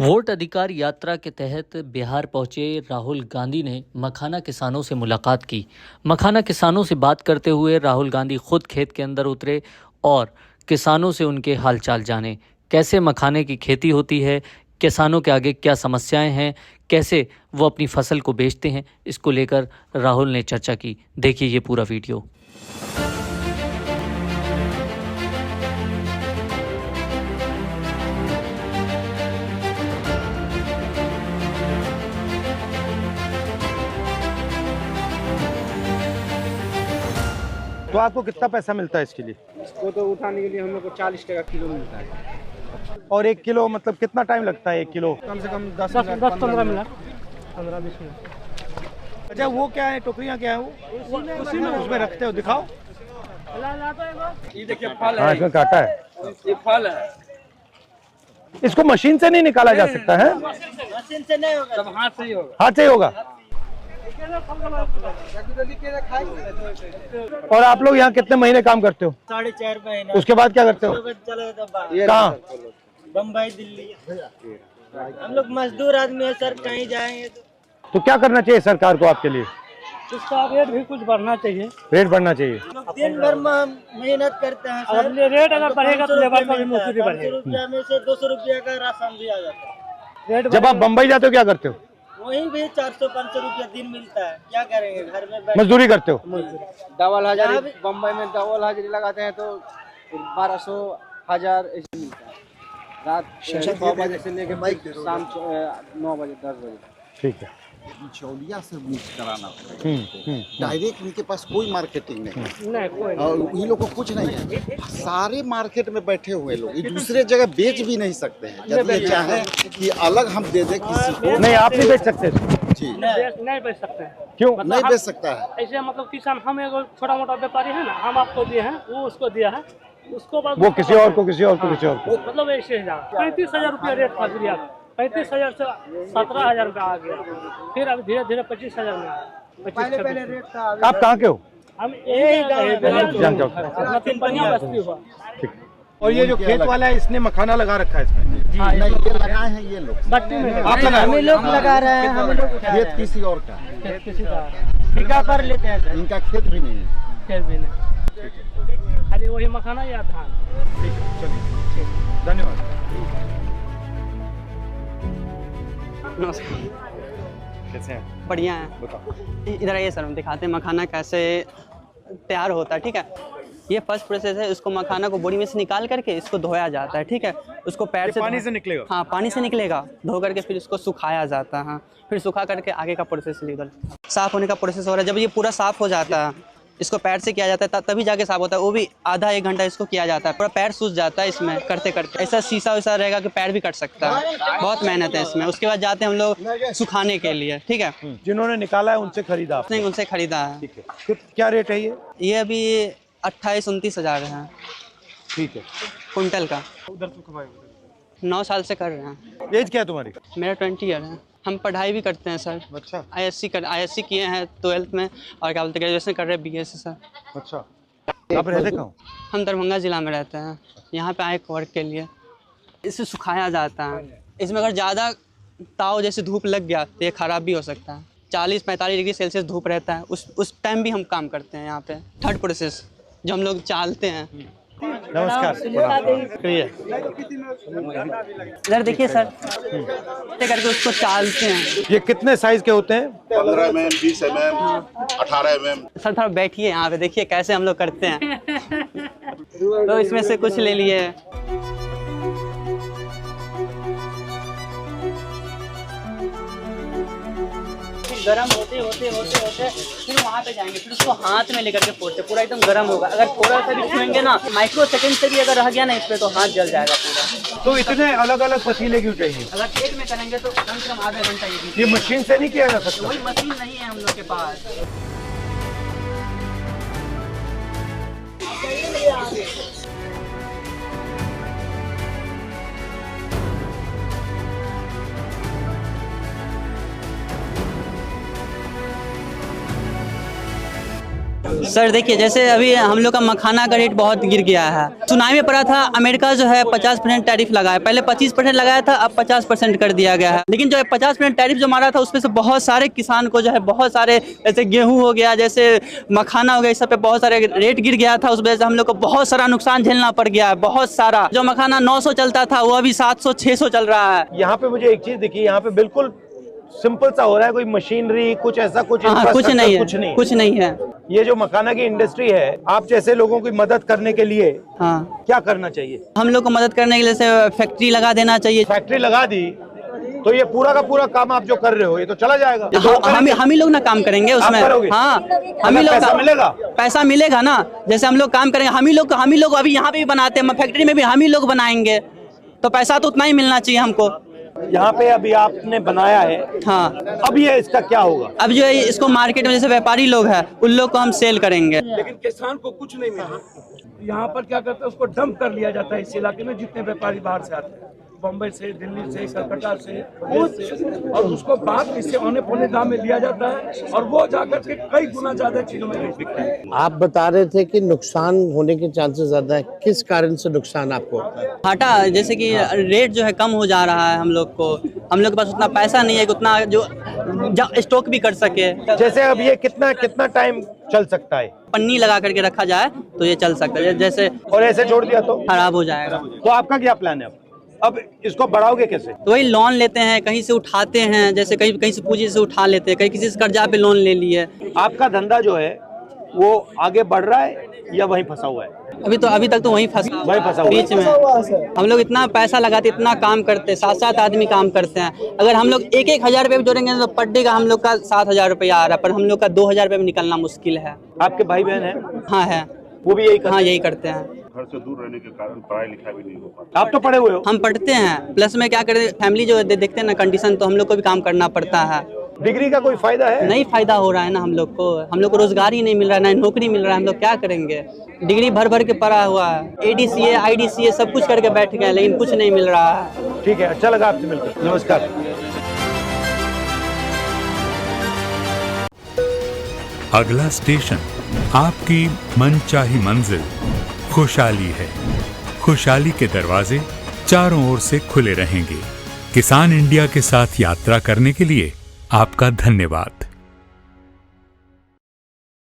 Vote अधिकार यात्रा के तहत बिहार पहुंचे राहुल गांधी ने मखाना किसानों से मुलाकात की। मखाना किसानों से बात करते हुए राहुल गांधी खुद खेत के अंदर उतरे और किसानों से उनके हालचाल जाने। कैसे मखाने की खेती होती है, किसानों के आगे क्या समस्याएं हैं, कैसे वो अपनी फसल को बेचते हैं, इसको लेकर राहुल ने चर्चा की। देखिए ये पूरा वीडियो। तो आपको कितना पैसा मिलता है इसके लिए? इसको तो उठाने के लिए हम लोग को 40 टका किलो मिलता है। और 1 किलो मतलब कितना टाइम लगता है 1 किलो? कम से कम 10-15 मिनट, 15-20 मिनट। अच्छा वो क्या है, टोकरियाँ क्या है वो? उसी में उसमें रखते हो, दिखाओ। ये देखिए फल हाँ है, इसमें काटा है। ये फल है। इसको मशीन से नहीं निकाला जा सकता है? मशीन से नहीं होगा, सब हाथ से ही होगा। हाथ से ही होगा। और आप लोग यहाँ कितने महीने काम करते हो? 4.5 महीना। उसके बाद क्या करते हो? कहाँ? बम्बई, दिल्ली। हम लोग मजदूर आदमी है सर, कहीं जाएंगे तो क्या करना चाहिए सरकार को आपके लिए? इसका रेट भी कुछ बढ़ना चाहिए। रेट बढ़ना चाहिए। दिन भर मेहनत करते हैं सर। रेट अगर बढ़ेगा तो लेबर का भी मजदूरी बढ़ेगा। ₹500 में से ₹200 का राशन भी आ जाता है। जब आप बम्बई जाते हो क्या करते हो? वहीं भी 400-500 रुपया दिन मिलता है। क्या करेंगे, घर में मजदूरी करते हो? डबल हाजिरी बम्बई में डबल हाजिरी लगाते हैं तो 1200-1000 ऐसे मिलता है। रात 6 बजे से लेकर शाम 9 बजे 10 बजे। ठीक है। बिचौलिया से मिक्स कराना पड़ेगा। डायरेक्ट इनके पास कोई मार्केटिंग नहीं, और इन लोग को कुछ नहीं है। सारे मार्केट में बैठे हुए लोग ये दूसरे जगह बेच भी नहीं सकते हैं। जब ये चाहे कि अलग हम दे दें किसी को, नहीं आप नहीं बेच सकते जी नहीं बेच सकते हैं। क्यों? नहीं बेच सकता है। ऐसे मतलब किसान, हम एगो छोटा मोटा व्यापारी है ना, हम आपको दिए हैं, वो उसको दिया है, उसको बाद वो किसी और को, किसी और को, किसी और को। मतलब ऐसे 35,000 रुपया रेट था बिरिया का। 35,000 से 17,000 का आ गया, फिर अब धीरे धीरे 25,000 में आया। पहले रेट था। आप कहाँ के हो? हम यही जान जाओ। बढ़िया बस्ती हुआ। ठीक। और ये जो खेत वाला है इसने मखाना लगा रखा है इसमें? नहीं, ये लगाए हैं ये लोग। बस्ती में आप लगाए? हम लोग लगा रहे हैं। हम लोग खेत किसी और का है। खेत किसी का ठेका पर लेते हैं सर। इनका खेत भी नहीं है। खेत भी नहीं, खाली वही मखाना या धान। ठीक है, चलिए धन्यवाद। कैसे हैं? बढ़िया है। बताओ। इधर आइए सर, हम दिखाते हैं मखाना कैसे तैयार होता है। ठीक है, ये फर्स्ट प्रोसेस है। इसको मखाना को बोरी में से निकाल करके इसको धोया जाता है। ठीक है, उसको पैर से पानी से निकलेगा? हाँ, पानी से निकलेगा। धो करके फिर इसको सुखाया जाता है। फिर सुखा करके आगे का प्रोसेस इधर साफ़ होने का प्रोसेस हो रहा है। जब ये पूरा साफ़ हो जाता है, इसको पैर से किया जाता है, तभी जाके साफ होता है। वो भी आधा 1 घंटा इसको किया जाता है। पूरा पैर सूज जाता है इसमें करते करते। ऐसा शीशा वैसा रहेगा कि पैर भी कट सकता है। बहुत मेहनत है इसमें। उसके बाद जाते हैं हम लोग सुखाने के लिए। ठीक है, जिन्होंने निकाला है उनसे खरीदा आपने? नहीं, उनसे खरीदा है। ठीक है। क्या रेट है ये? ये अभी 28-29 हज़ार है ठीक है। कुंटल का। उधर तो 9 साल से कर रहे हैं। एज क्या है तुम्हारी? मेरा 20 ईयर है। हम पढ़ाई भी करते हैं सर। अच्छा। ISC किए हैं 12th में, और क्या बोलते हैं ग्रेजुएशन कर रहे हैं BSc सर। अच्छा। आप रहते कहाँ हो? हम दरभंगा ज़िला में रहते हैं। यहाँ पे आए वर्क के लिए। इसे सुखाया जाता है। इसमें अगर ज़्यादा ताव जैसे धूप लग गया तो ये ख़राब भी हो सकता है। 40-45 डिग्री सेल्सियस धूप रहता है, उस टाइम भी हम काम करते हैं यहाँ पे। थर्ड प्रोसेस जो हम लोग चालते हैं। नमस्कार। इधर देखिए सर, ऐसे करके उसको चालते हैं। ये कितने साइज के होते हैं? 15 mm, 20 mm, 18 mm। सर थोड़ा बैठिए यहाँ पे, देखिए कैसे हम लोग करते हैं। तो इसमें से कुछ ले लिए। गरम होते होते होते होते फिर वहाँ पे जाएंगे, फिर उसको हाथ में लेकर के फोड़ते, पूरा एकदम गरम होगा। अगर थोड़ा सा भी छुएंगे ना, माइक्रो सेकंड से भी अगर रह गया ना इस पे, तो हाथ जल जाएगा पूरा। तो इतने अलग अलग पतीले क्यों चाहिए? अगर एक में करेंगे तो कम से कम आधा घंटा ये मशीन से नहीं किया जा सकता? वही मशीन नहीं है हम लोग के पास। सर देखिए, जैसे अभी हम लोग का मखाना का रेट बहुत गिर गया है। सुनामी में पड़ा था अमेरिका जो है 50% टैरिफ लगाया, पहले 25% लगाया था, अब 50% कर दिया गया है। लेकिन जो 50% टैरिफ जो मारा था उसमें से बहुत सारे किसान को जो है बहुत सारे, जैसे गेहूँ हो गया, जैसे मखाना हो गया, इस सब पे बहुत सारे रेट गिर गया था। उस वजह से हम लोग को बहुत सारा नुकसान झेलना पड़ गया है, बहुत सारा। जो मखाना 900 चलता था वो अभी 700-600 चल रहा है। यहाँ पे मुझे एक चीज दिखी, यहाँ पे बिल्कुल सिंपल सा हो रहा है, कोई मशीनरी कुछ ऐसा कुछ हाँ, कुछ नहीं है, कुछ नहीं है। ये जो मखाना की इंडस्ट्री है, आप जैसे लोगों की मदद करने के लिए हाँ, क्या करना चाहिए? हम लोग को मदद करने के लिए जैसे फैक्ट्री लगा देना चाहिए। फैक्ट्री लगा दी तो ये पूरा का पूरा काम आप जो कर रहे हो ये तो चला जाएगा। हम ही लोग ना काम करेंगे उसमें। हाँ, हम ही लोग पैसा मिलेगा, पैसा मिलेगा ना। जैसे हम लोग काम करेंगे, हम ही लोग अभी यहाँ पे भी बनाते हैं, फैक्ट्री में भी हम ही लोग बनाएंगे, तो पैसा तो उतना ही मिलना चाहिए हमको। यहाँ पे अभी आपने बनाया है, हाँ, अब ये इसका क्या होगा? अब जो है इसको मार्केट में जैसे व्यापारी लोग हैं उन लोग को हम सेल करेंगे। लेकिन किसान को कुछ नहीं मिला। यहाँ पर क्या करते हैं, उसको डंप कर लिया जाता है इस इलाके में, जितने व्यापारी बाहर से आते हैं, बम्बई से, दिल्ली से, कलकत्ता से, प्रदेश से, और उसको बाद इससे औने पौने दाम में लिया जाता है और वो जाकर के कई गुना ज्यादा चीजों में बिकता है। आप बता रहे थे कि नुकसान होने के चांसेस ज्यादा है, किस कारण से नुकसान आपको होता है? घाटा, जैसे कि रेट जो है कम हो जा रहा है, हम लोग के पास उतना पैसा नहीं है कि उतना जो स्टॉक भी कर सके। जैसे अब ये कितना टाइम चल सकता है? पन्नी लगा करके रखा जाए तो ये चल सकता है, जैसे और ऐसे छोड़ दिया तो खराब हो जाएगा। तो आपका क्या प्लान है? अब इसको बढ़ाओगे कैसे? तो वही लोन लेते हैं, कहीं से उठाते हैं, जैसे कहीं से पूंजी से उठा लेते हैं, कहीं किसी से कर्जा पे लोन ले लिए। आपका धंधा जो है वो आगे बढ़ रहा है या वहीं फंसा हुआ है? अभी तक तो वहीं फंसा हुआ बीच में। हम लोग इतना पैसा लगाते, इतना काम करते, 7-7 आदमी काम करते हैं। अगर हम लोग 1-1 हज़ार रुपये जोड़ेंगे तो पर डे का हम लोग का 7,000 रुपया आ रहा है, पर हम लोग का 2,000 रुपये में निकलना मुश्किल है। आपके भाई बहन है? हाँ है, वो भी यही करते हैं। घर से दूर रहने के कारण पढ़ाई लिखाई भी नहीं हो पाता। आप तो पढ़े हुए हो? हम पढ़ते हैं, प्लस में क्या करें, फैमिली जो देखते हैं ना कंडीशन, तो हम लोग को भी काम करना पड़ता है। डिग्री का कोई फायदा है? नहीं फायदा हो रहा है ना हम लोग को रोजगार ही नहीं मिल रहा है, ना नौकरी मिल रहा है। हम लोग क्या करेंगे? डिग्री भर के पढ़ा हुआ है, ADCA IDCA सब कुछ करके बैठ गए, लेकिन कुछ नहीं मिल रहा है। ठीक है, अच्छा लगा आपसे मिलकर। नमस्कार। अगला स्टेशन आपकी मनचाही मंजिल खुशहाली है। खुशहाली के दरवाजे चारों ओर से खुले रहेंगे। किसान इंडिया के साथ यात्रा करने के लिए आपका धन्यवाद।